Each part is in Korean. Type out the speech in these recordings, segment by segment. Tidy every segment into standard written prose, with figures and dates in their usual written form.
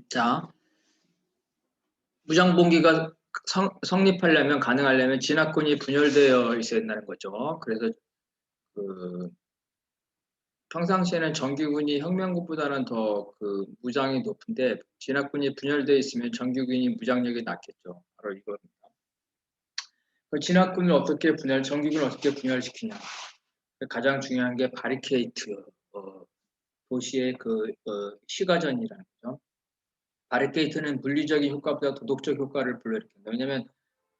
자, 무장봉기가 성립하려면 가능하려면 진압군이 분열되어 있어야 된다는 거죠. 그래서 그 평상시에는 정규군이 혁명군보다는 더 그 무장이 높은데 진압군이 분열되어 있으면 정규군이 무장력이 낮겠죠. 바로 이겁니다. 그 진압군을 어떻게 정규군을 어떻게 분열시키냐. 가장 중요한 게 바리케이트, 도시의 시가전이라는 거죠. 바리케이트는 물리적인 효과보다 도덕적 효과를 불러일으킨다. 왜냐하면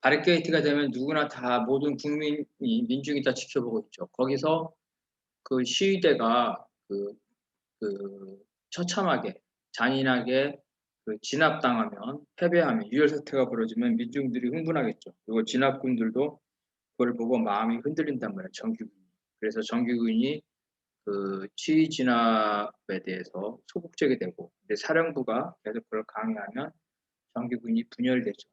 바리케이트가 되면 누구나 다 모든 국민이 민중이 다 지켜보고 있죠. 거기서 그 시위대가 처참하게 잔인하게 진압당하면 패배하면 유혈사태가 벌어지면 민중들이 흥분하겠죠. 그리고 진압군들도 그걸 보고 마음이 흔들린단 말이에요. 정규군이. 그래서 정규군이 그 시위 진압에 대해서 소극적이 되고, 근데 사령부가 계속 그걸 강요하면 정규군이 분열되죠.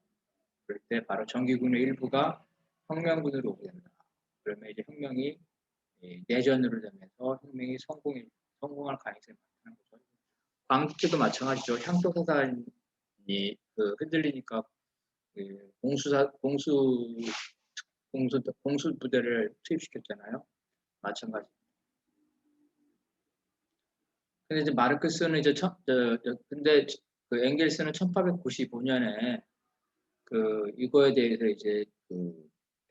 그럴 때 바로 정규군의 일부가 혁명군으로 오게 됩니다. 그러면 이제 혁명이 내전으로 되면서 혁명이 성공할 가능성이 많다는 거죠. 광주도 마찬가지죠. 향토사단이 흔들리니까 공수 부대를 투입시켰잖아요. 마찬가지. 근데 이제 마르크스는 근데 그 엥겔스는 1895년에 이거에 대해서 이제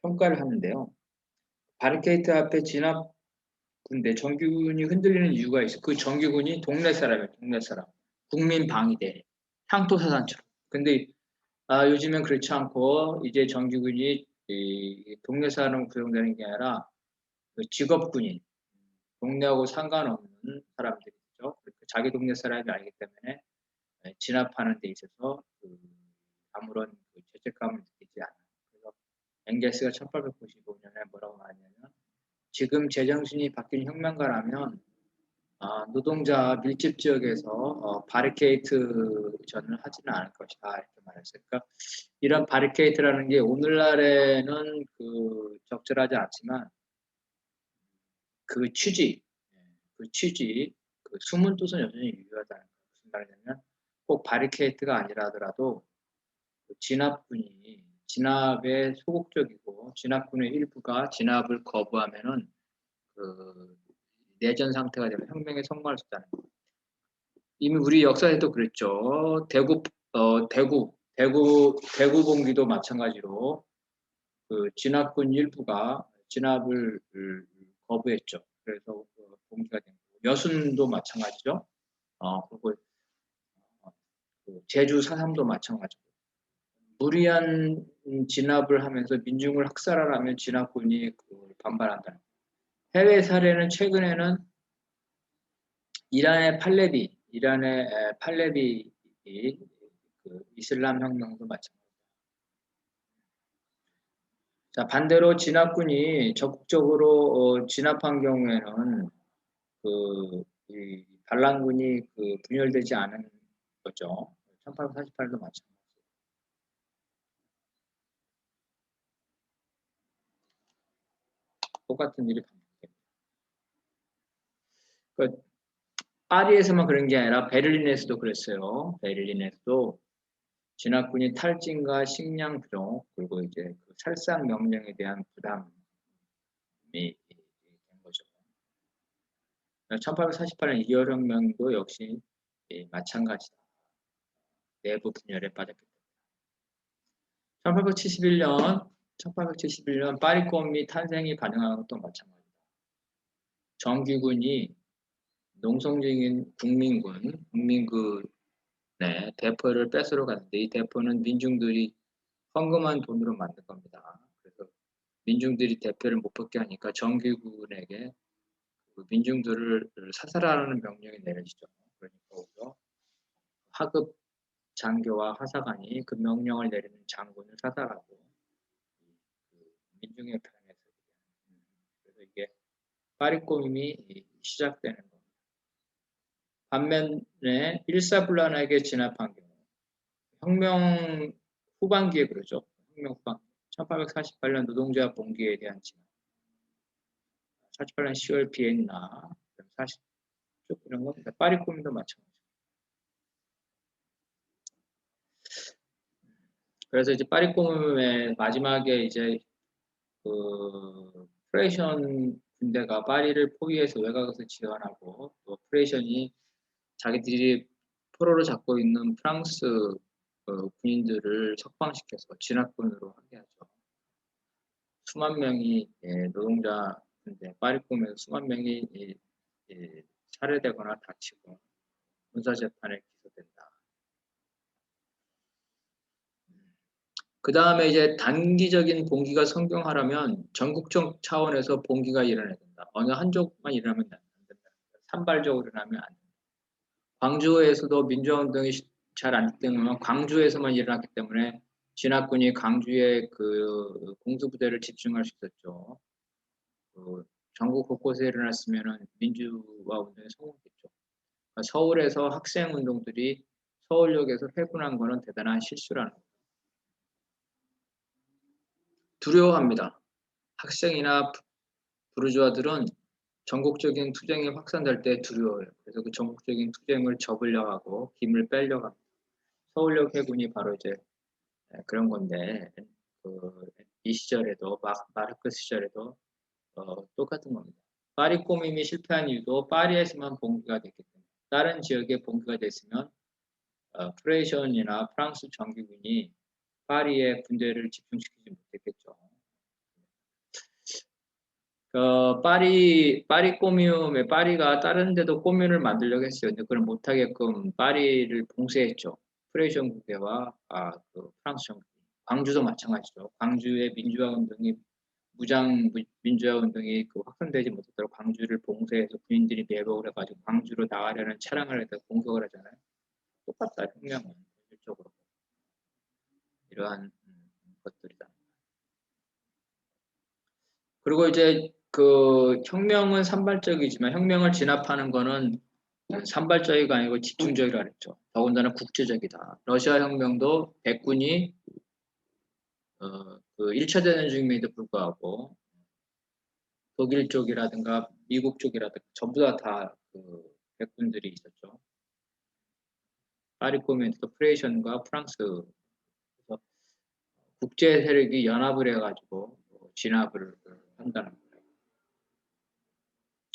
평가를 하는데요. 바리케이트 앞에 진압 군대 정규군이 흔들리는 이유가 있어. 그 정규군이 동네 사람이에요. 동네 사람. 국민 방위대. 향토사단처럼. 근데 요즘엔 그렇지 않고 이제 정규군이 동네 사람 구성되는 게 아니라 그 직업군인, 동네하고 상관없는 사람들이죠. 자기 동네 사람이 아니기 때문에 진압하는 데 있어서 아무런 죄책감을 느끼지 않아요. 그래서 엥겔스가 1895년에 뭐라고 말하냐면 지금 제정신이 바뀐 혁명가라면 노동자 밀집 지역에서 바리케이트 전을 하지는 않을 것이다 이렇게 말했어요. 그러니까 이런 바리케이트라는 게 오늘날에는 적절하지 않지만 그 취지, 숨은 뜻은 여전히 유효하다는 거예요. 무슨 말이냐면 꼭 바리케이트가 아니라 하더라도 진압에 소극적이고 진압군의 일부가 진압을 거부하면은 내전 상태가 되면 혁명에 성공할 수 있다는 거예요. 이미 우리 역사에도 그랬죠. 대구 봉기도 마찬가지로 진압군 일부가 진압을 거부했죠. 그래서 봉기가 된 거고 여순도 마찬가지죠. 그리고 제주 4.3도 마찬가지고 무리한 진압을 하면서 민중을 학살하라면 진압군이 반발한다는 거예요. 해외 사례는 최근에는 이란의 팔레비 이슬람 혁명도 마찬가지입니다. 자, 반대로 진압군이 적극적으로 진압한 경우에는 이 반란군이 분열되지 않은 거죠. 1848도 마찬가지. 똑같은 일이 반복됩니다. 파리에서만 그런 게 아니라 베를린에서도 그랬어요. 베를린에서도 진압군이 탈진과 식량 부족 그리고 이제 살상 명령에 대한 부담이 된 거죠. 1848년 2월 혁명도 역시 마찬가지다. 내부 분열에 빠졌기 때문에. 1871년 파리코미 탄생이 가능한 것도 마찬가지다. 정규군이 농성적인 국민군의 대포를 뺏으러 갔는데 이 대포는 민중들이 헌금한 돈으로 만든 겁니다. 그래서 민중들이 대표를 못 뽑게 하니까 정규군에게 민중들을 사살하라는 명령이 내려지죠. 그러니까 오히려 하급 장교와 하사관이 그 명령을 내리는 장군을 사살하고 민중의 편에서 그래서 이게 파리꼬밈이 시작되는 겁니다. 반면에 일사불란하게 진압한 경우 혁명 후반기에 그러죠. 혁명 후반기 1848년 노동자 봉기에 대한 진압 48년 10월 비엔나 40쪽 이런 겁니다. 파리코밈도 마찬가지입니다. 그래서 이제 파리꼬문의 마지막에 이제 그 프레이션 군대가 파리를 포위해서 외곽에서 지원하고 또 프레이션이 자기들이 포로로 잡고 있는 프랑스 군인들을 석방시켜서 진압군으로 하게 하죠. 수만 명이 노동자인데 파리꼬문에서 수만 명이 살해되거나 다치고 군사재판에 기소된다. 그 다음에 이제 단기적인 봉기가 성공하려면 전국적 차원에서 봉기가 일어나야 된다. 어느 한쪽만 일어나면 안 된다. 산발적으로 일어나면 안 된다. 광주에서도 민주화운동이 잘 안 되면 광주에서만 일어났기 때문에 진압군이 광주에 그 공수부대를 집중할 수 있었죠. 전국 곳곳에 일어났으면 민주화운동이 성공했죠. 그러니까 서울에서 학생운동들이 서울역에서 회군한 거는 대단한 실수라는 거예요. 두려워합니다. 학생이나 부르주아들은 전국적인 투쟁이 확산될 때 두려워해요. 그래서 그 전국적인 투쟁을 접으려고 하고 힘을 빼려고 합니다. 서울역 해군이 바로 이제 그런 건데 이 시절에도 마르크스 시절에도 똑같은 겁니다. 파리 꼬밈이 실패한 이유도 파리에서만 봉기가 됐기 때문에 다른 지역에 봉기가 됐으면 프레이션이나 프랑스 정규군이 파리에 군대를 집중시키지 못했겠죠. 파리 꼬뮌에 파리가 다른 데도 꼬뮌을 만들려고 했어요. 근데 그걸 못하게끔 파리를 봉쇄했죠. 프레이션 국대와 그 프랑스 정부. 광주도 마찬가지죠. 광주의 민주화 운동이 무장 민주화 운동이 확산되지 못하도록 광주를 봉쇄해서 군인들이 매복을 해가지고 광주로 나가려는 차량을 해서 공격을 하잖아요. 똑같다 혁명은 실질적으로 이러한 것들이다. 그리고 이제 그 혁명은 산발적이지만 혁명을 진압하는 거는 산발적이가 아니고 집중적이라 그랬죠. 더군다나 국제적이다. 러시아 혁명도 백군이 그 1차 대전 중임에도 불구하고 독일 쪽이라든가 미국 쪽이라든가 전부 다그 백군들이 있었죠. 파리 꼬멘트도 프레이션과 프랑스 그래서 국제 세력이 연합을 해가지고 진압을 한다는 거예요.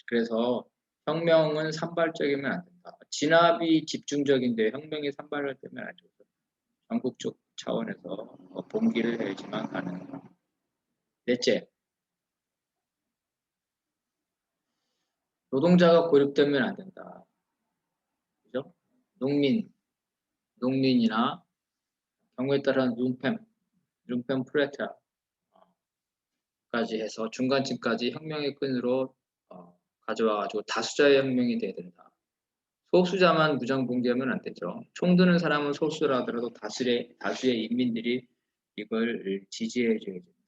그래서 혁명은 산발적이면 안 된다. 진압이 집중적인데 혁명이 산발을 되면 안 되죠. 전국적 차원에서 봉기를 해야지만 가능합니다. 넷째, 노동자가 고립되면 안 된다. 그죠? 농민이나 경우에 따라 룸펜 프레타까지 해서 중간층까지 혁명의 끈으로 가져와가지고 다수자의 혁명이 돼야 된다. 소수자만 무장봉기하면 안 되죠. 총 드는 사람은 소수라더라도 다수의 인민들이 이걸 지지해 줘야 됩니다.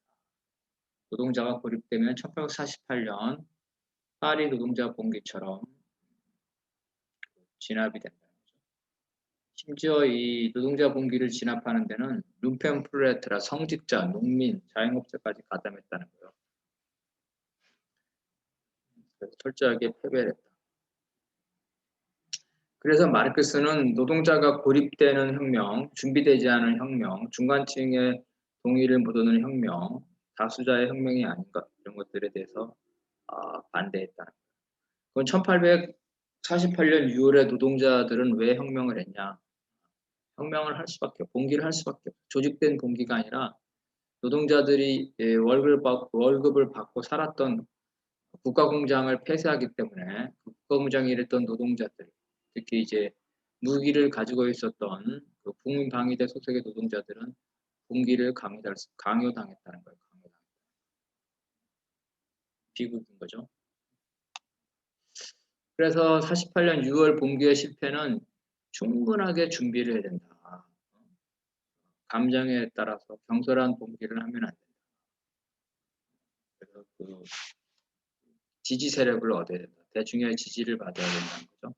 노동자가 고립되면 1848년 파리 노동자 봉기처럼 진압이 된다는 거죠. 심지어 이 노동자 봉기를 진압하는 데는 룸펜 프레트라 성직자, 농민, 자영업자까지 가담했다는 거예요. 그래서 철저하게 패배를 했다. 그래서 마르크스는 노동자가 고립되는 혁명, 준비되지 않은 혁명, 중간층의 동의를 못 얻는 혁명, 다수자의 혁명이 아닌가 이런 것들에 대해서 반대했다는 거예요. 그건 1848년 6월에 노동자들은 왜 혁명을 했냐? 혁명을 할 수밖에 봉기를 할 수밖에 없어요. 조직된 봉기가 아니라 노동자들이 월급을 받고 살았던 국가공장을 폐쇄하기 때문에 국가공장에 일했던 노동자들, 특히 이제 무기를 가지고 있었던 그 국민방위대 소속의 노동자들은 봉기를 강요당했다는 거예요. 비극인 거죠. 그래서 48년 6월 봉기의 실패는 충분하게 준비를 해야 된다. 감정에 따라서 경솔한 봉기를 하면 안 된다. 그래서 그 지지 세력을 얻어야 된다. 대중의 지지를 받아야 된다는 거죠.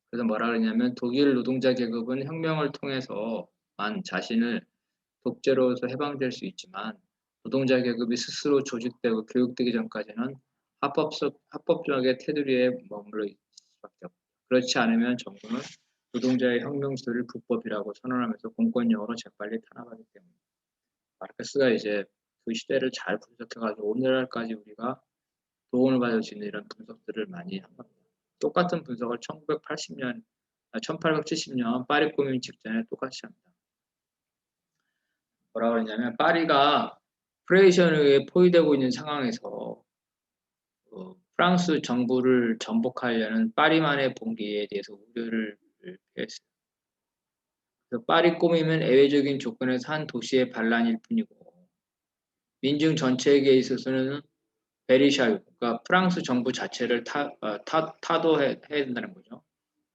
그래서 뭐라 그러냐면 독일 노동자 계급은 혁명을 통해서만 자신을 독재로서 해방될 수 있지만 노동자 계급이 스스로 조직되고 교육되기 전까지는 합법적의 테두리에 머물러 있을 수밖에 없다. 그렇지 않으면 정부는 노동자의 혁명수를 불법이라고 선언하면서 공권력으로 재빨리 탄압하기 때문에 마르크스가 이제 그 시대를 잘 분석해가지고 오늘날까지 우리가 도움을 받을 수 있는 이런 분석들을 많이 한 겁니다. 똑같은 분석을 1870년 파리 꾸민 직전에 똑같이 합니다. 뭐라고 그러냐면 파리가 프레이션에 포위되고 있는 상황에서 프랑스 정부를 전복하려는 파리만의 봉기에 대해서 우려를 표했어요. 그래서 파리 꾸미면 애외적인 조건에서 한 도시의 반란일 뿐이고 민중 전체에게 있어서는 베리샤유, 그러니까 프랑스 정부 자체를 타도해야 된다는 거죠.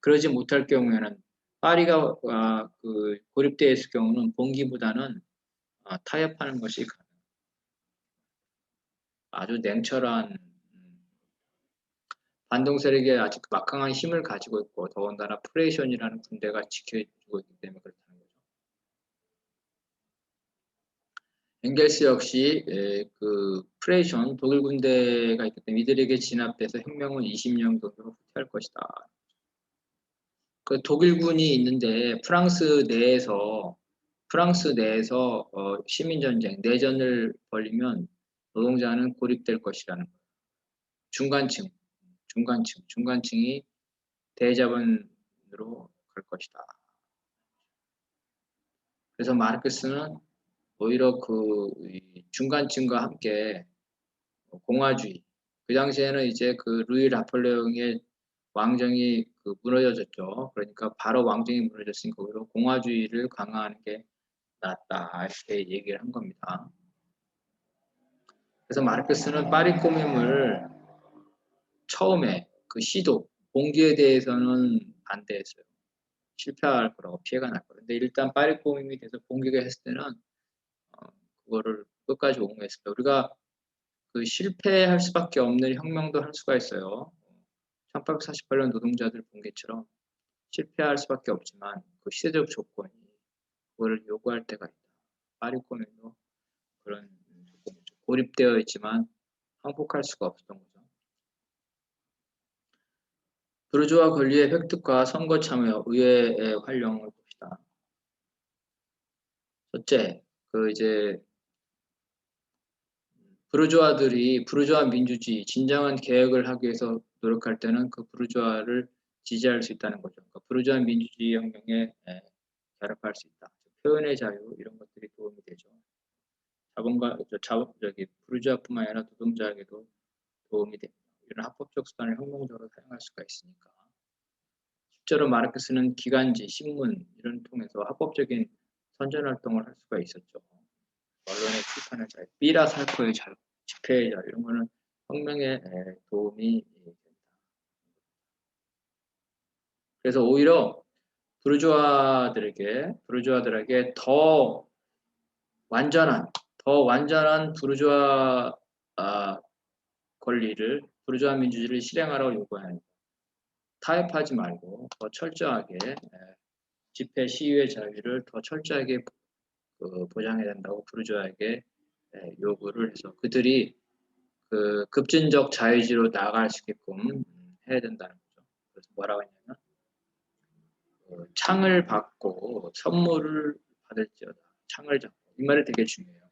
그러지 못할 경우에는 파리가 고립되어 있을 경우는 봉기보다는 타협하는 것이 아주 냉철한 반동 세력이 아직 막강한 힘을 가지고 있고 더군다나 프레이션이라는 군대가 지켜주고 있기 때문에 그렇다는 거죠. 엥겔스 역시 그 프레이션 독일 군대가 있기 때문에 이들에게 진압돼서 혁명은 20년 정도로 후퇴할 것이다. 그 독일군이 있는데 프랑스 내에서 시민전쟁, 내전을 벌이면 노동자는 고립될 것이라는 거예요. 중간층이 대자본으로 갈 것이다. 그래서 마르크스는 오히려 그 중간층과 함께 공화주의, 그 당시에는 이제 그 루이 나폴레옹의 왕정이 무너졌죠. 그러니까 바로 왕정이 무너졌으니까 오히려 공화주의를 강화하는 게 낫다 이렇게 얘기를 한 겁니다. 그래서 마르크스는 파리 꾸밈을 처음에 그 시도 봉기에 대해서는 반대했어요. 실패할 거라고 피해가 날 거예요. 근데 일단 파리 꾸밈이 돼서 봉기가 했을 때는 그거를 끝까지 옹호했습니다. 우리가 그 실패할 수밖에 없는 혁명도 할 수가 있어요. 1848년 노동자들 봉기처럼 실패할 수밖에 없지만 그 시대적 조건이 그거를 요구할 때가 있다. 파리 꾸밈도 그런 조건이죠. 고립되어 있지만 항복할 수가 없었던 거죠. 부르주아 권리의 획득과 선거 참여, 의회의 활용을 봅시다. 첫째, 그 이제 부르주아 민주주의, 진정한 개혁을 하기 위해서 노력할 때는 그 부르주아를 지지할 수 있다는 거죠. 그러니까 부르주아 민주주의 혁명에 결합할 수 있다. 표현의 자유 이런 것들이 도움이 되죠. 부르주아뿐만 아니라 노동자에게도 도움이 됩니다. 이런 합법적 수단을 혁명적으로 사용할 수가 있으니까. 실제로 마르크스는 기간지, 신문 이런 통해서 합법적인 선전 활동을 할 수가 있었죠. 언론의批판의 자유, 삐라 살포의 자유, 집회의 자유 이런 거는 혁명에 도움이 된다. 그래서 오히려 부르주아들에게 더 완전한 부르주아 권리를 부르주아 민주주의를 실행하라고 요구하는 타협하지 말고 더 철저하게 집회 시위의 자유를 더 철저하게 보장해야 된다고 부르주아에게 요구를 해서 그들이 그 급진적 자유주의로 나아갈 수 있게끔 해야 된다는 거죠. 그래서 뭐라고 했냐면 창을 받고 선물을 받을지어다. 창을 잡고 이 말이 되게 중요해요.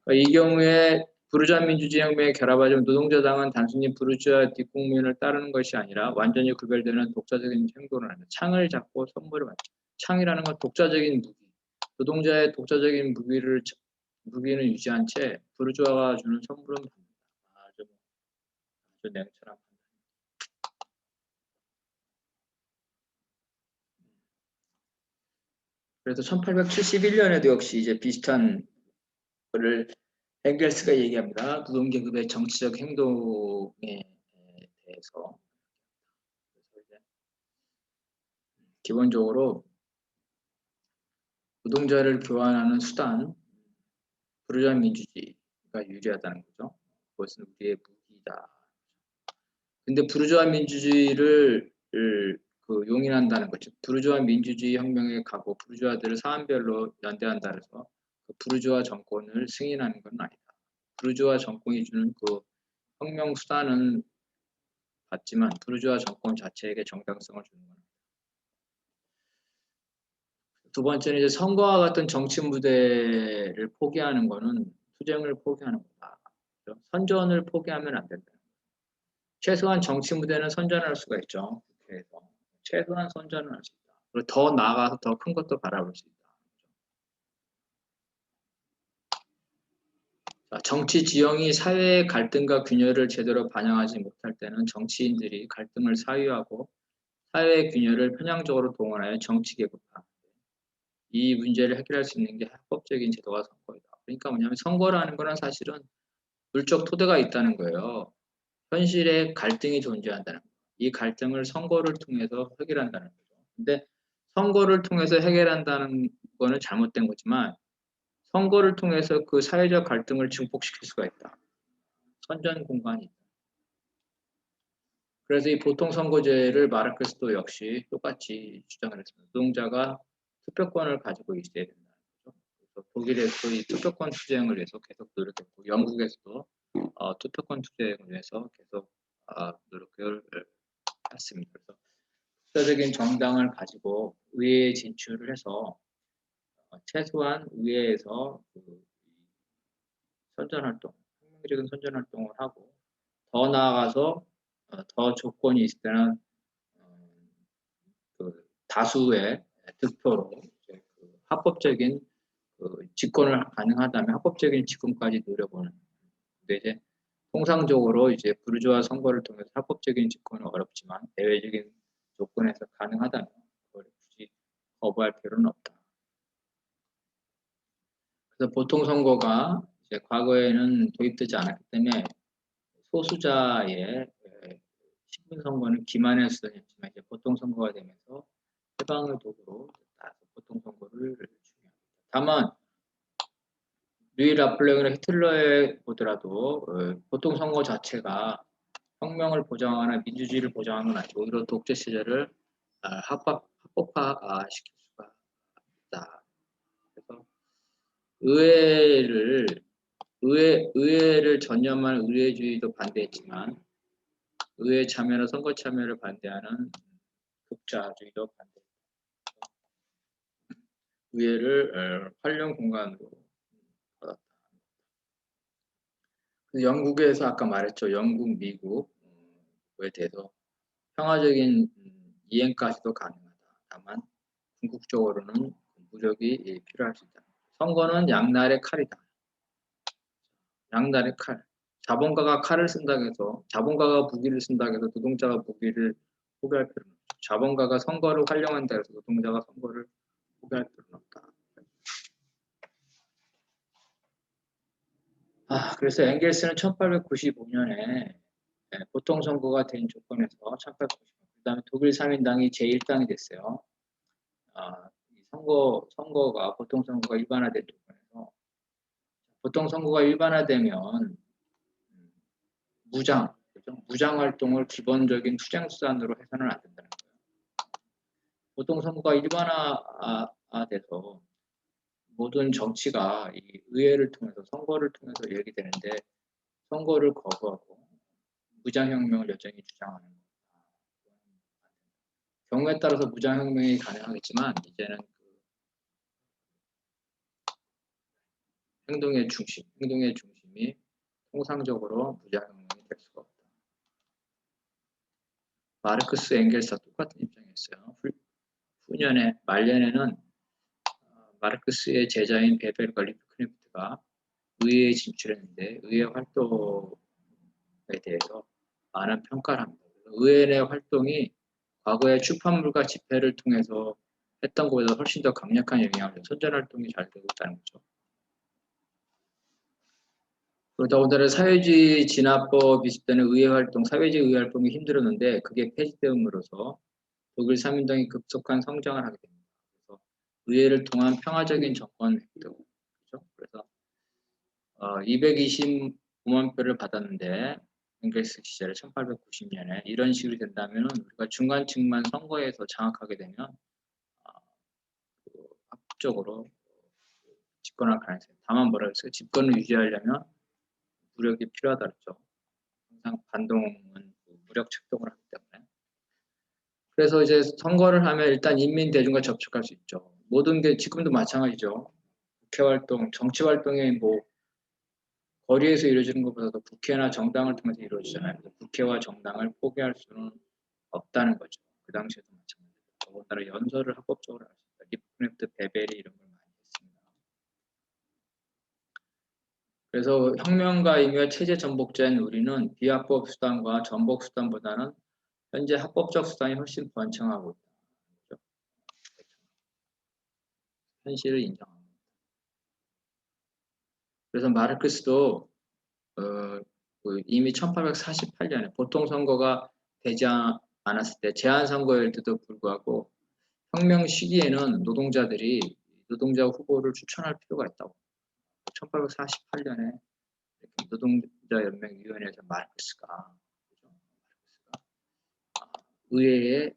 그러니까 이 경우에 부르주아 민주주의 혁명에 결합하자면 노동자당은 단순히 부르주아 뒷국면을 따르는 것이 아니라 완전히 구별되는 독자적인 행동을 한다. 창을 잡고 선물을 받다. 창이라는 건 독자적인 무기. 노동자의 독자적인 무기는 유지한 채 부르주아가 주는 선물은 받는다. 아주 냉철한 판단. 그래서 1871년에도 역시 이제 비슷한 거를 엥겔스가 얘기합니다. 노동계급의 정치적 행동에 대해서. 그래서 이제 기본적으로 노동자를 교환하는 수단, 부르주아 민주주의가 유리하다는 거죠. 그것은 우리의 무기다. 근데 부르주아 민주주의를 용인한다는 거죠. 부르주아 민주주의 혁명에 가고 부르주아들을 사안별로 연대한다 해서 그 부르주아 정권을 승인하는 건 아니다. 부르주아 정권이 주는 그 혁명 수단은 받지만 부르주아 정권 자체에게 정당성을 주는 겁니다. 두 번째는 이제 선거와 같은 정치 무대를 포기하는 거는 투쟁을 포기하는 거다. 그렇죠? 선전을 포기하면 안 된다. 최소한 정치 무대는 선전할 수가 있죠. 국회에서. 최소한 선전을 할 수 있다. 그리고 더 나아가서 더 큰 것도 바라볼 수 있다. 자, 정치 지형이 사회의 갈등과 균열을 제대로 반영하지 못할 때는 정치인들이 갈등을 사유하고 사회의 균열을 편향적으로 동원하여 정치 개국화. 이 문제를 해결할 수 있는 게 합법적인 제도가 선거이다. 그러니까 뭐냐면 선거라는 거는 사실은 물적 토대가 있다는 거예요. 현실에 갈등이 존재한다는 거예요. 이 갈등을 선거를 통해서 해결한다는 거죠. 근데 선거를 통해서 해결한다는 거는 잘못된 거지만 선거를 통해서 그 사회적 갈등을 증폭시킬 수가 있다. 선전 공간이 있다. 그래서 이 보통선거제를 마르크스도 역시 똑같이 주장을 했습니다. 노동자가 투표권을 가지고 있어야 된다는 거죠. 그래서 독일에서도 이 투표권 투쟁을 위해서 계속 노력했고 영국에서도 투표권 투쟁을 위해서 계속 노력을 했습니다. 그래서 국가적인 정당을 가지고 의회에 진출을 해서 최소한 의회에서 그 선전활동, 혁명적인 선전활동을 하고 더 나아가서 더 조건이 있을 때는 그 다수의 득표로 이제 그 합법적인 그 집권을 가능하다면 합법적인 집권까지 노려보는. 근데 이제 통상적으로 이제 부르주아 선거를 통해서 합법적인 집권은 어렵지만 대외적인 조건에서 가능하다면 그걸 굳이 거부할 필요는 없다. 그래서 보통 선거가 이제 과거에는 도입되지 않았기 때문에 소수자의 신분 선거는 기만해서 했지만 이제 보통 선거가 되면서 해방의 도구로 따라서 보통 선거를 중요합니다. 다만 루이 라플랭이나 히틀러에 보더라도 보통 선거 자체가 혁명을 보장하거나 민주주의를 보장하는 건 아니고 오히려 독재 시절을 합법화시킬 수가 있다. 그래서 의회를 의회를 전념한 의회주의도 반대했지만 의회 참여나 선거 참여를 반대하는 독자주의도 반대했다. 의회를 활용 공간으로 받았다. 영국에서 아까 말했죠. 영국, 미국에 대해서 평화적인 이행까지도 가능하다. 다만 궁극적으로는 무력이 필요할 수 있다. 선거는 양날의 칼이다. 양날의 칼. 자본가가 칼을 쓴다고 해서 자본가가 무기를 쓴다고 해서 노동자가 무기를 포기할 필요는 없죠. 자본가가 선거를 활용한다고 해서 노동자가 선거를 포기할 필요는 없다. 그래서 엥겔스는 1895년에 보통 선거가 된 조건에서 1895년 그다음에 독일 3인당이 제1당이 됐어요. 이 선거가 보통 선거가 일반화된 조건에서 보통 선거가 일반화되면 무장 활동을 기본적인 투쟁 수단으로 해서는 안 된다는 거예요. 보통 선거가 일반화돼서 모든 정치가 이 의회를 통해서 선거를 통해서 얘기되는데 선거를 거부하고 무장혁명을 여전히 주장하는 겁니다. 경우에 따라서 무장혁명이 가능하겠지만 이제는 그 행동의 중심이 통상적으로 무장혁명이 될 수가 없다. 마르크스, 엥겔스와 똑같은 입장이었어요. 후년에 말년에는 마르크스의 제자인 베벨과 리프크네프트가 의회에 진출했는데 의회 활동에 대해서 많은 평가를 합니다. 의회 내 활동이 과거의 출판물과 집회를 통해서 했던 것보다 훨씬 더 강력한 영향을 선전활동이 잘 되고 있다는 거죠. 그러다 오늘은 사회주의 진화법이 있을 는 의회 활동, 사회주의 의회 활동이 힘들었는데 그게 폐지됨으로써 독일 3인당이 급속한 성장을 하게 됩니다. 그래서 의회를 통한 평화적인 정권 획득, 그렇죠? 그래서 225만 표를 받았는데 엥겔스 시절에 1890년에 이런 식으로 된다면 우리가 중간층만 선거에서 장악하게 되면 합법적으로 집권할 가능성이. 다만 뭐라 그랬어요? 집권을 유지하려면 무력이 필요하다 그랬죠. 항상 반동은 무력 책동을 하기 때문에. 그래서 이제 선거를 하면 일단 인민 대중과 접촉할 수 있죠. 모든 게 지금도 마찬가지죠. 국회 활동, 정치 활동에 뭐 거리에서 이루어지는 것보다도 국회나 정당을 통해서 이루어지잖아요. 국회와 정당을 포기할 수는 없다는 거죠. 그 당시에도 마찬가지로. 더군다나 연설을 합법적으로 할 수 있다. 리프레프트, 베베리 이런 걸 많이 했습니다. 그래서 혁명가 이며 체제 전복자인 우리는 비합법 수단과 전복 수단보다는 현재 합법적 수단이 훨씬 번창하고 있다. 현실을 인정합니다. 그래서 마르크스도 이미 1848년에 보통 선거가 되지 않았을 때 제한 선거일 때도 불구하고 혁명 시기에는 노동자 후보를 추천할 필요가 있다고. 1848년에 노동자연맹위원회에서 마르크스가 의회에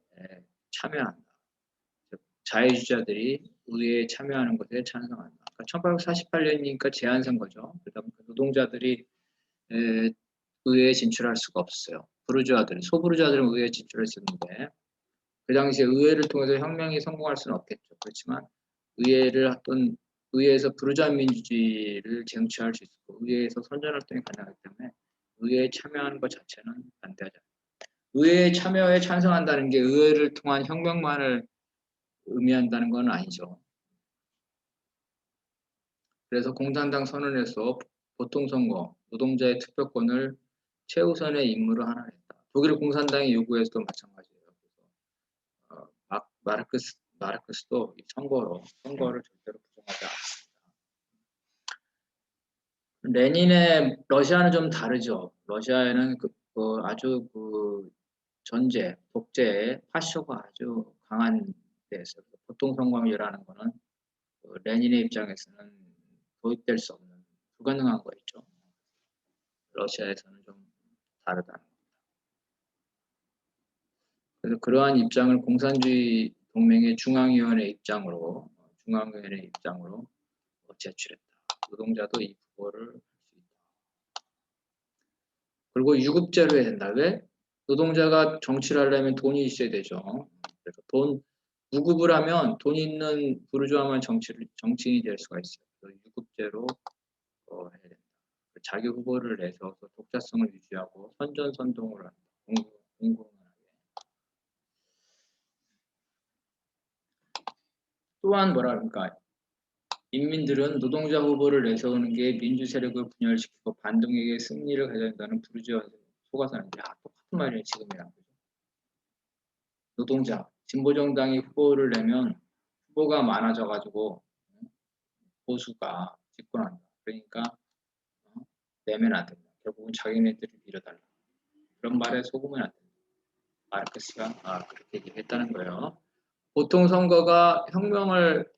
참여한다. 자유주의자들이 의회에 참여하는 것에 찬성한다. 그러니까 1848년이니까 제한 선거죠. 그러다 보니까 노동자들이 의회에 진출할 수가 없어요. 소부르주아들은 의회에 진출했었는데 그 당시에 의회를 통해서 혁명이 성공할 수는 없겠죠. 그렇지만 의회에서 부르주아 민주주의를 쟁취할 수 있고 의회에서 선전 활동이 가능하기 때문에 의회에 참여하는 것 자체는 반대하지 않습니다. 의회에 참여에 찬성한다는 게 의회를 통한 혁명만을 의미한다는 건 아니죠. 그래서 공산당 선언에서 보통선거, 노동자의 투표권을 최우선의 임무로 하나 했다. 독일 공산당의 요구에서도 마찬가지예요. 그래서 마르크스도 이 선거를 절대로 부정하지 않습니다. 레닌의 러시아는 좀 다르죠. 러시아에는 아주 독재, 파쇼가 아주 강한 데서 보통선거라는 거는 레닌의 입장에서는 도입될 수 없는 불가능한 거였죠. 러시아에서는 좀 다르다는 겁니다. 그래서 그러한 입장을 공산주의 동맹의 중앙위원회 입장으로 제출했다. 노동자도 이 후보를 할 수 있다. 그리고 유급제로 해야 된다. 왜? 노동자가 정치를 하려면 돈이 있어야 되죠. 그래서 무급을 하면 돈 있는 부르주아만 정치인이 될 수가 있어요. 그래서 유급제로 해야 된다. 자기 후보를 내서 독자성을 유지하고 선전선동을 한다. 공공연하게. 또한 뭐라 그럴까? 인민들은 노동자 후보를 내세우는 게 민주 세력을 분열시키고 반동에게 승리를 가져온다는 부르주아 속아서는데 똑같은 말이에요. 지금이랑. 노동자, 진보정당이 후보를 내면 후보가 많아져가지고 보수가 집권한다. 그러니까 내면 안 된다. 결국은 자기네들을 밀어달라. 그런 말에 속으면 안 된다. 마르크스가 그렇게 얘기했다는 거예요. 보통 선거가 혁명을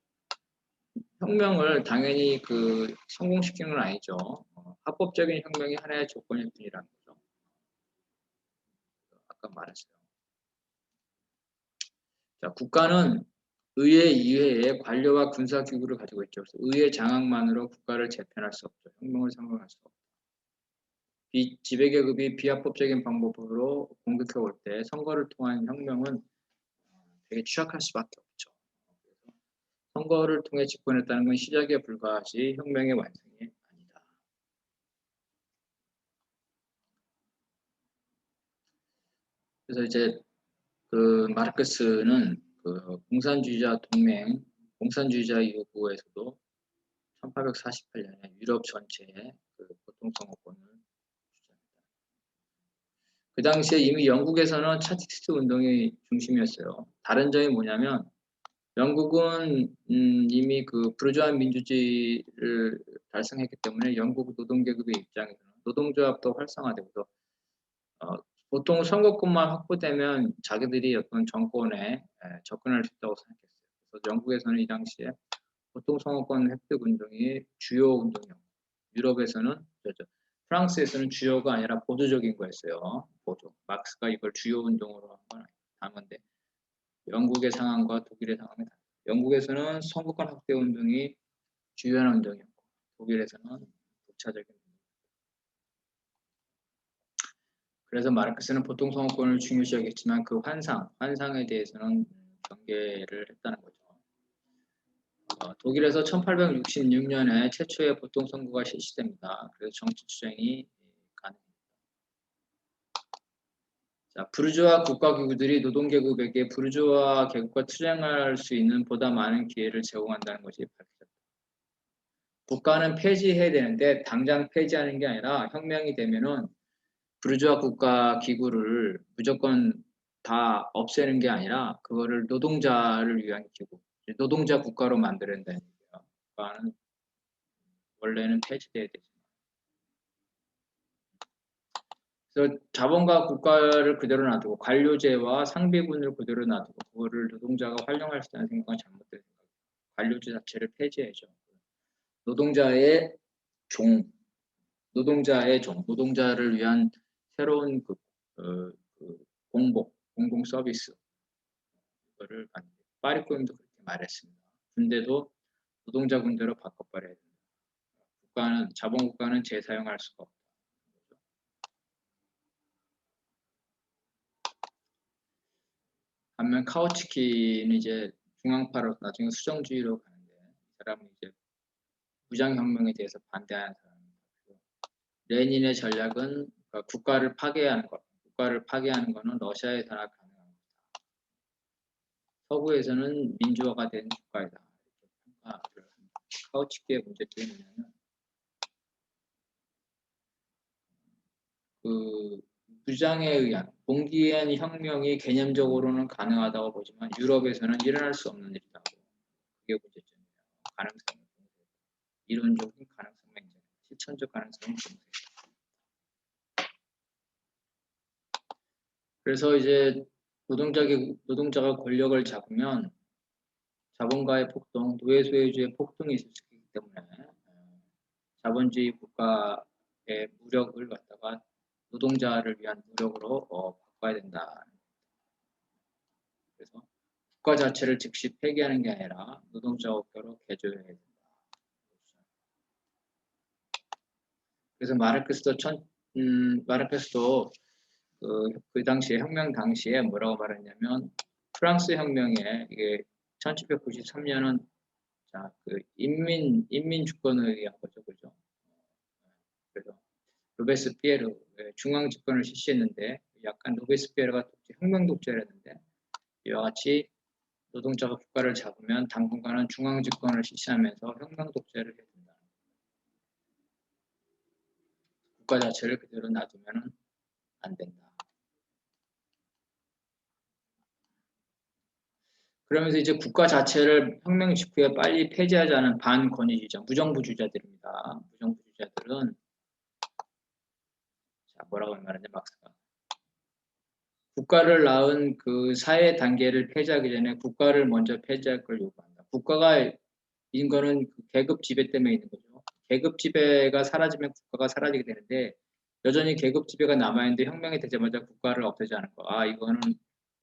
당연히 성공시키는 건 아니죠. 합법적인 혁명이 하나의 조건일 뿐이라는 거죠. 아까 말했어요. 자, 국가는 의회 이외에 관료와 군사기구를 가지고 있죠. 그래서 의회 장악만으로 국가를 재편할 수 없죠. 혁명을 성공할 수 없죠. 지배계급이 비합법적인 방법으로 공격해 올 때 선거를 통한 혁명은 되게 취약할 수밖에 없죠. 그래서 선거를 통해 집권했다는 건 시작에 불과하지 혁명의 완성이 아니다. 그래서 이제 마르크스는 공산주의자 요구에서도 1848년에 유럽 전체에 보통선거권을 주장했다. 그 당시에 이미 영국에서는 차티스트 운동이 중심이었어요. 다른 점이 뭐냐면 영국은 이미 부르주아 민주주의를 달성했기 때문에 영국 노동계급의 입장에서는 노동조합도 활성화되고 보통 선거권만 확보되면 자기들이 어떤 정권에 접근할 수 있다고 생각했어요. 그래서 영국에서는 이 당시에 보통 선거권 획득 운동이 주요 운동이었고 유럽에서는 프랑스에서는 주요가 아니라 보조적인 거였어요. 보조. 막스가 이걸 주요 운동으로 한 건데 영국의 상황과 독일의 상황이 달라요. 영국에서는 선거권 확대 운동이 주요한 운동이었고 독일에서는 부차적인 운동. 그래서 마르크스는 보통 선거권을 중요시 여겼지만 환상에 대해서는 경계를 했다는 거죠. 독일에서 1866년에 최초의 보통선거가 실시됩니다. 그래서 정치투쟁이 가능합니다. 자, 부르주아 국가기구들이 노동계급에게 부르주아 계급과 투쟁할 수 있는 보다 많은 기회를 제공한다는 것이 밝혀졌다. 국가는 폐지해야 되는데 당장 폐지하는 게 아니라 혁명이 되면은 부르주아 국가 기구를 무조건 다 없애는 게 아니라 그거를 노동자를 위한 기구, 노동자 국가로 만들어낸다는 얘기예요. 국가는 원래는 폐지돼야 되지만. 그래서 자본과 국가를 그대로 놔두고 관료제와 상비군을 그대로 놔두고 그거를 노동자가 활용할 수 있다는 생각은 잘못된 생각이에요. 관료제 자체를 폐지해야죠. 노동자의 종, 노동자의 종, 노동자를 위한 새로운 공공 서비스, 그거를 파리코임도 그렇게 말했습니다. 군대도 노동자 군대로 바꿔버려야 된다. 국가는, 자본국가는 재사용할 수가 없다. 반면 카우츠키는 이제 중앙파로 나중에 수정주의로 가는데, 이 사람은 이제 무장혁명에 대해서 반대하는 사람입니다. 레닌의 전략은 그러니까 국가를 파괴하는 것, 국가를 파괴하는 것은 러시아에서나 가능한 것이다. 서구에서는 민주화가 된 국가이다. 이렇게 평가를 합니다. 카우츠키의 문제점이 뭐냐면 그 무장에 의한 봉기한 혁명이 개념적으로는 가능하다고 보지만 유럽에서는 일어날 수 없는 일이라고. 그게 문제점이에요. 가능성이 이론적인 가능성만 인정, 실천적 가능성은 없어요. 그래서 이제 노동자가 권력을 잡으면 자본가의 폭동, 노예 소유주의 폭동이 있을 수 있기 때문에 자본주의 국가의 무력을 갖다가 노동자를 위한 무력으로 바꿔야 된다. 그래서 국가 자체를 즉시 폐기하는 게 아니라 노동자 국가로 개조해야 된다. 그래서 마르크스도 그 당시에 혁명 당시에 뭐라고 말했냐면 프랑스 혁명에 이게 1793년은 자, 그 인민 주권을 위한 거죠, 그죠? 그래서 로베스피에르 중앙 집권을 실시했는데 약간 로베스피에르가 혁명 독재였는데 이와 같이 노동자가 국가를 잡으면 당분간은 중앙 집권을 실시하면서 혁명 독재를 해야 된다. 국가 자체를 그대로 놔두면 안 된다. 그러면서 이제 국가 자체를 혁명 직후에 빨리 폐지하자는 반권위주의자, 무정부주의자들입니다. 무정부주의자들은 자, 뭐라고 말하냐, 막스가. 국가를 낳은 그 사회 단계를 폐지하기 전에 국가를 먼저 폐지할 걸 요구한다. 국가가 인거는 그 계급 지배 때문에 있는 거죠. 계급 지배가 사라지면 국가가 사라지게 되는데 여전히 계급 지배가 남아있는데 혁명이 되자마자 국가를 없애지 않을 거. 아, 이거는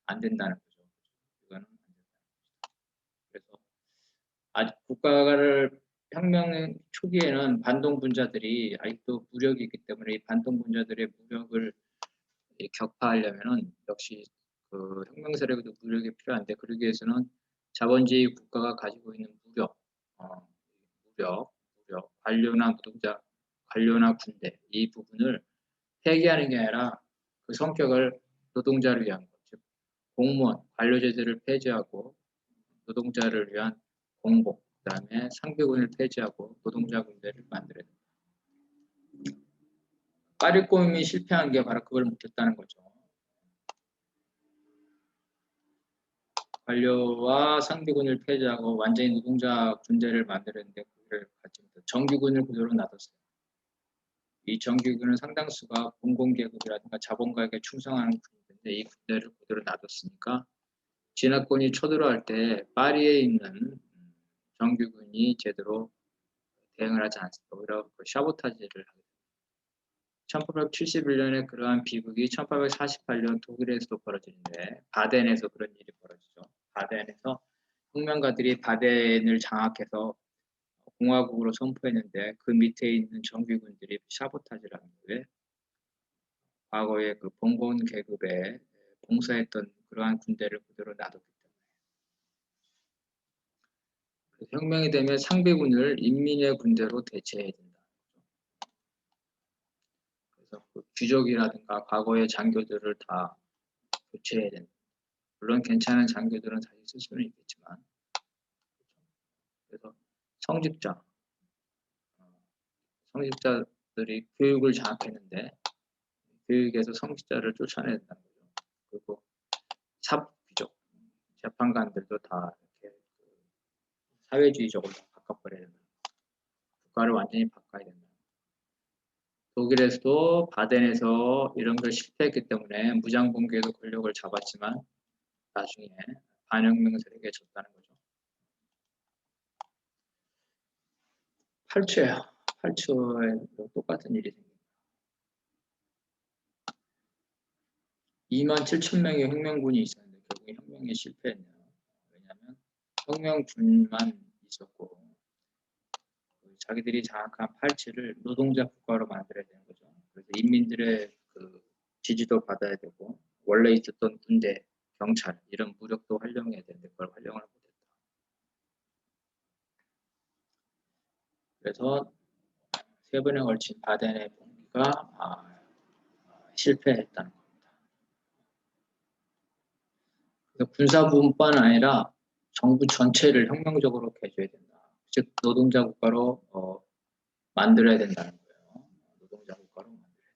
안 된다는 거죠. 이거는 안 된다는 거죠. 그래서 아직 국가를 혁명 초기에는 반동분자들이 아직도 무력이 있기 때문에 이 반동분자들의 무력을 격파하려면은 역시 그 혁명 세력에도 무력이 필요한데 그러기 위해서는 자본주의 국가가 가지고 있는 무력, 관료나 노동자, 관료나 군대 이 부분을 폐기하는 게 아니라 그 성격을 노동자를 위한 것, 즉 공무원, 관료제도를 폐지하고 노동자를 위한 공복, 그다음에 상비군을 폐지하고 노동자 군대를 만들어야 된다. 파리코임이 실패한 게 바로 그걸 못했다는 거죠. 관료와 상비군을 폐지하고 완전히 노동자 군대를 만들었는데 그걸 가지 못해 정규군을 그대로 놔뒀어요. 이 정규군은 상당수가 공공계급이라든가 자본가에게 충성하는 군대인데 이 군대를 그대로 놔뒀으니까 진화권이 쳐들어갈 때 파리에 있는 정규군이 제대로 대응을 하지 않습니다. 오히려 그 샤보타지를 하게 됩니다. 1871년에 그러한 비극이 1848년 독일에서도 벌어지는데 바덴에서 그런 일이 벌어지죠. 바덴에서 혁명가들이 바덴을 장악해서 공화국으로 선포했는데 그 밑에 있는 정규군들이 샤보타지를 하는 거예요. 과거에 그 봉건 계급에 봉사했던 그러한 군대를 그대로 놔뒀기 때문에. 혁명이 되면 상비군을 인민의 군대로 대체해야 된다. 그래서 그 귀족이라든가 과거의 장교들을 다 교체해야 된다. 물론 괜찮은 장교들은 다시 쓸 수는 있겠지만, 그래서 성직자, 성직자들이 교육을 장악했는데 교육에서 성직자를 쫓아내야 된다는 거죠. 그리고 사법귀족, 재판관들도 다 이렇게 사회주의적으로 바꿔버려야 된다. 국가를 완전히 바꿔야 된다. 독일에서도 바덴에서 이런 걸 실패했기 때문에 무장봉기에도 권력을 잡았지만 나중에 반혁명 세력에 졌다는 거죠. 8초예요. 8초에 똑같은 일이 생깁니다. 27,000명의 혁명군이 있었는데 결국에 혁명에 실패했네요. 왜냐하면 혁명군만 있었고 자기들이 장악한 8.7을 노동자 국가로 만들어야 되는 거죠. 그래서 인민들의 그 지지도 받아야 되고 원래 있었던 군대, 경찰 이런 무력도 활용해야 되는데 그걸 활용을 못했다. 그래서 3번에 걸친 바덴의 봉기가 실패했다는 겁니다. 그래서 군사부뿐만 아니라 정부 전체를 혁명적으로 개조해야 된다. 즉 노동자 국가로 만들어야 된다는 거예요. 노동자 국가로 만들어야 된다.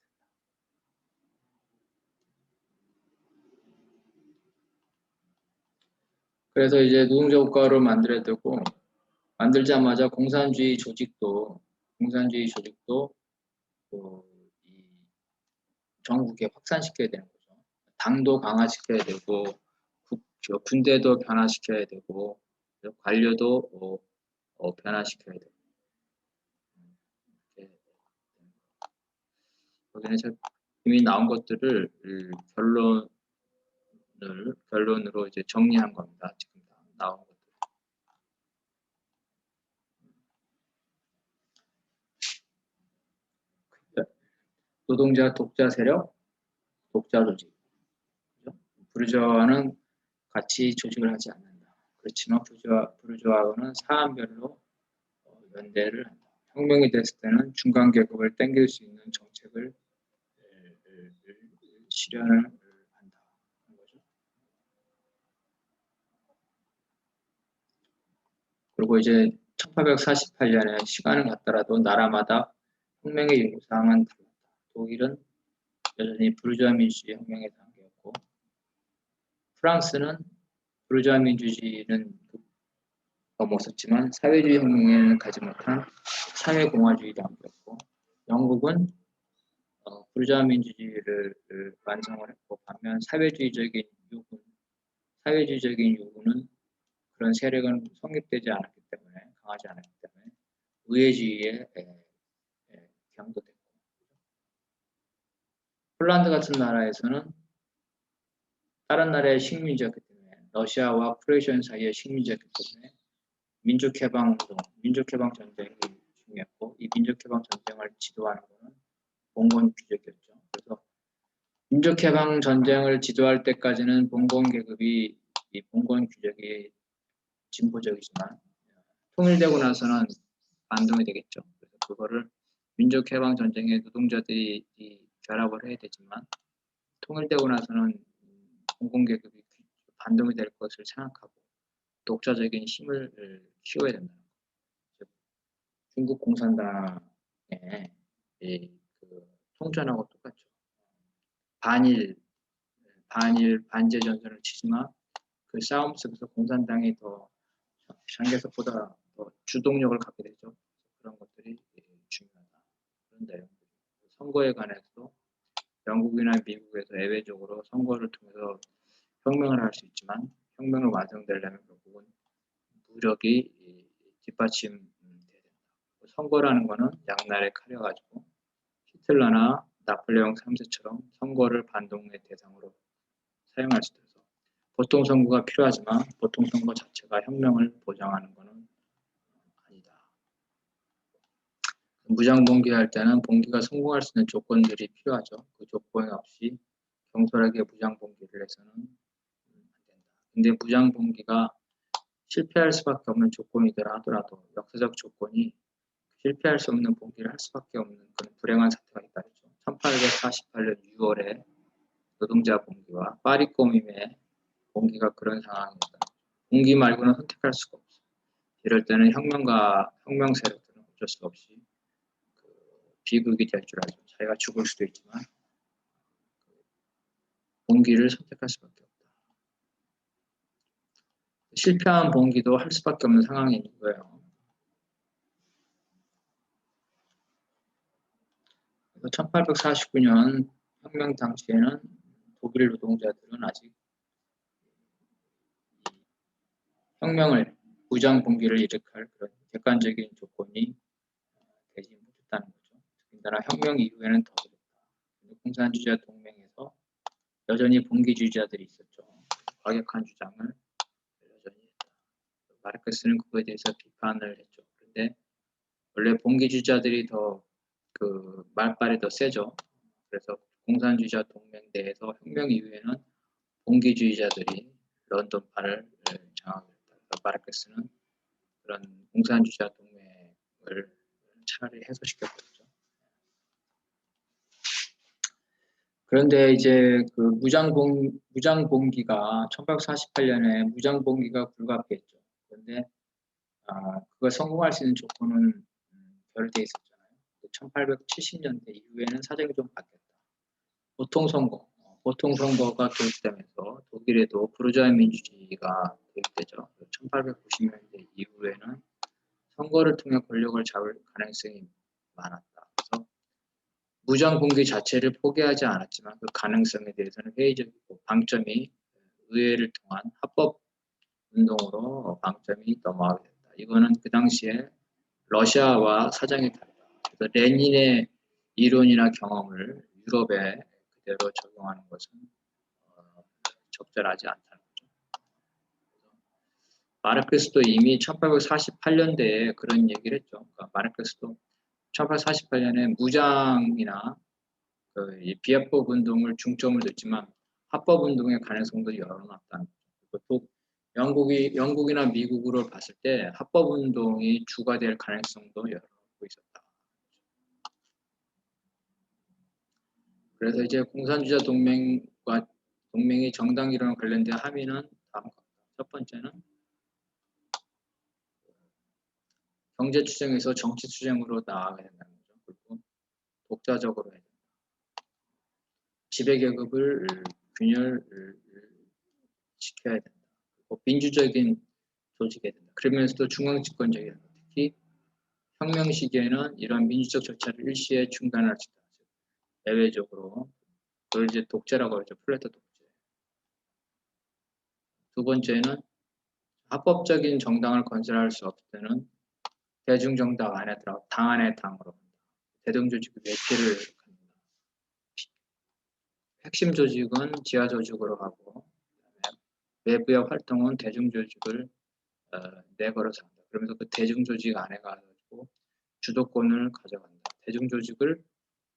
그래서 이제 노동자 국가로 만들어야 되고 만들자마자 공산주의 조직도 이 전국에 확산시켜야 되는 거죠. 당도 강화시켜야 되고 군대도 변화시켜야 되고 관료도 변화시켜야 되고 여기는 이미 나온 것들을 결론으로 이제 정리한 겁니다. 지금 나온 것들. 노동자 독자 세력, 독자 조직. 부르주아는 같이 조직을 하지 않는다. 그렇지만 부르주아는 사안별로 연대를 한다. 혁명이 됐을 때는 중간 계급을 땡길 수 있는 정책을 실현을 한다. 거죠. 그리고 이제 1848년에 시간을 갖더라도 나라마다 혁명의 요구사항은 달랐다. 독일은 여전히 부르주아 민주주의 혁명의 단계였고 프랑스는 부르주아 민주주의는 넘었었지만 사회주의 혁명에는 가지 못한 사회공화주의 단계였고 영국은 부르주아 민주주의를 완성을 했고 반면 사회주의적인 요구는 그런 세력은 성립되지 않았기 때문에 강하지 않았기 때문에 의회주의에 경도됐고 폴란드 같은 나라에서는 다른 나라의 식민지였기 때문에 러시아와 프로이센 사이의 식민지였기 때문에 민족해방운동, 민족해방전쟁이 중요했고 이 민족해방전쟁을 지도하는 것은 봉건 귀족이었죠. 그래서 민족해방전쟁을 지도할 때까지는 봉건 계급이 이 봉건 귀족이 진보적이지만 통일되고 나서는 반동이 되겠죠. 그래서 그거를 민족해방전쟁에 노동자들이 결합을 해야 되지만 통일되고 나서는 공공계급이 반동이 될 것을 생각하고 독자적인 힘을 키워야 된다는 거죠. 중국 공산당의 그 통전하고 똑같죠. 반제 전선을 치지만 그 싸움 속에서 공산당이 더 장개석보다 더 주동력을 갖게 되죠. 그런 것들이 중요하다. 그런 내용들. 선거에 관해서도 영국이나 미국에서 예외적으로 선거를 통해서 혁명을 할 수 있지만 혁명을 완성되려면 결국은 무력이 뒷받침돼야 된다. 선거라는 거는 양날의 칼이어가지고 히틀러나 나폴레옹 3세처럼 선거를 반동의 대상으로 사용할 수도 있어서 보통 선거가 필요하지만 보통 선거 자체가 혁명을 보장하는 것은 아니다. 무장봉기할 때는 봉기가 성공할 수 있는 조건들이 필요하죠. 그 조건 없이 경솔하게 무장봉기를 해서는 안 된다. 근데 무장봉기가 실패할 수밖에 없는 조건이더라 하더라도 역사적 조건이 실패할 수 없는 봉기를 할 수밖에 없는 그런 불행한 사태가 있다죠. 1848년 6월에 노동자 봉기와 파리 꼬밈의 봉기가 그런 상황입니다. 봉기 말고는 선택할 수가 없어. 이럴 때는 혁명 세력들은 어쩔 수 없이 비극이 될 줄 알죠. 자기가 죽을 수도 있지만 봉기를 선택할 수밖에 없다. 실패한 봉기도 할 수밖에 없는 상황인 거예요. 1849년 혁명 당시에는 독일 노동자들은 아직 혁명을 무장 봉기를 일으킬 그런 객관적인 조건이 되지 못했다는 거죠. 더군다나 혁명 이후에는 더 그랬다. 공산주의자 동맹에서 여전히 봉기주의자들이 있었죠. 과격한 주장을 여전히 했다. 마르크스는 그거에 대해서 비판을 했죠. 그런데 원래 봉기주의자들이 더 말빨이 더 세죠. 그래서 공산주의자 동맹 내에서 혁명 이후에는 봉기주의자들이 런던파를 장악했다. 마르크스는 그런 공산주의자 동맹을 차라리 해소시켰겠죠. 그런데 이제 그 무장봉기가 1848년에 무장봉기가 불가피했죠. 그런데 그걸 성공할 수 있는 조건은 결여돼 있었잖아요. 1870년대 이후에는 사정이 좀 바뀌었다. 보통선거가 도입되면서 독일에도 부르주아 민주주의가 도입되죠. 1890년대 이후에는 선거를 통해 권력을 잡을 가능성이 많았다. 그래서 무장봉기 자체를 포기하지 않았지만 그 가능성에 대해서는 회의적이고 방점이 의회를 통한 합법운동으로 방점이 넘어가게 됐다. 이거는 그 당시에 러시아와 사정이 다르다. 그래서 레닌의 이론이나 경험을 유럽에 그대로 적용하는 것은 적절하지 않다는 거죠. 마르크스도 이미 1848년대에 그런 얘기를 했죠. 그러니까 마르크스도 1848년에 무장이나 비합법 운동을 중점을 뒀지만 합법 운동의 가능성도 열어놨다는 거죠. 영국이나 미국으로 봤을 때 합법 운동이 주가 될 가능성도 열어놓고 있었다. 그래서 이제 공산주의자 동맹이 정당 이론과 관련된 함의는 다음과 같다. 첫 번째는 경제 투쟁에서 정치 투쟁으로 나아가야 된다는 거죠. 그리고 독자적으로 해야 된다. 지배계급을 균열시켜야 된다. 그리고 민주적인 조직해야 된다. 그러면서도 중앙집권적이야 된다. 특히 혁명 시기에는 이런 민주적 절차를 일시에 중단할 수 있다. 예외적으로 그걸 이제 독재라고 하죠. 플레토 독재. 두 번째는 합법적인 정당을 건설할 수 없을 때는 대중정당 안에 들어가 당 안에 당으로 간다. 대동조직의 외피를 갖는다. 핵심 조직은 지하 조직으로 하고 외부의 활동은 대중조직을 내걸어서 한다. 그러면서 그 대중조직 안에 가지고 주도권을 가져간다. 대중조직을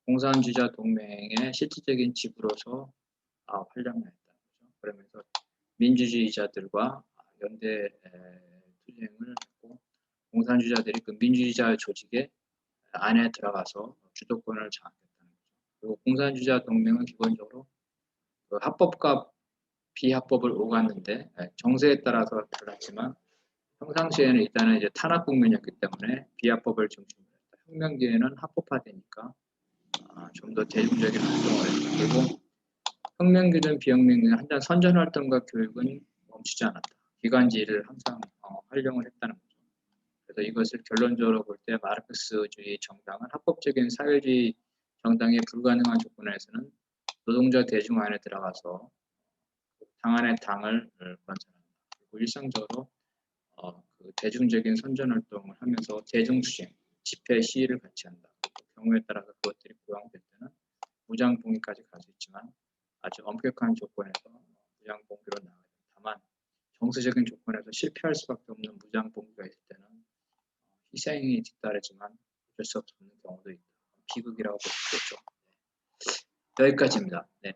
공산주의자 동맹의 실질적인 지부로서 활용했다. 그러면서 민주주의자들과 연대 투쟁을 했고 공산주의자들이 그 민주주의자 조직의 안에 들어가서 주도권을 장악했다는 거죠. 그리고 공산주의자 동맹은 기본적으로 그 합법과 비합법을 오갔는데 정세에 따라서 달랐지만 평상시에는 일단은 이제 탄압 국면이었기 때문에 비합법을 중심으로 했다. 혁명 뒤에는 합법화되니까 좀 더 대중적인 활동을 했다. 그리고 혁명기든 비혁명기든 한잔 선전활동과 교육은 멈추지 않았다. 기관지를 항상 활용을 했다는 거죠. 그래서 이것을 결론적으로 볼 때 마르크스주의 정당은 합법적인 사회주의 정당에 불가능한 조건에서는 노동자 대중 안에 들어가서 당 안에 당을 건설한다. 그리고 일상적으로 그 대중적인 선전활동을 하면서 대중투쟁, 집회, 시위를 같이 한다. 경우에 따라서 그것들이 부양될 때는 무장봉기까지 갈 수 있지만 아주 엄격한 조건에서 무장봉기로 나가야 된다. 다만 정서적인 조건에서 실패할 수밖에 없는 무장봉기가 있을 때는 희생이 뒤따르지만 어쩔 수 없는 경우도 있다. 비극이라고 볼 수 있겠죠. 여기까지입니다. 네.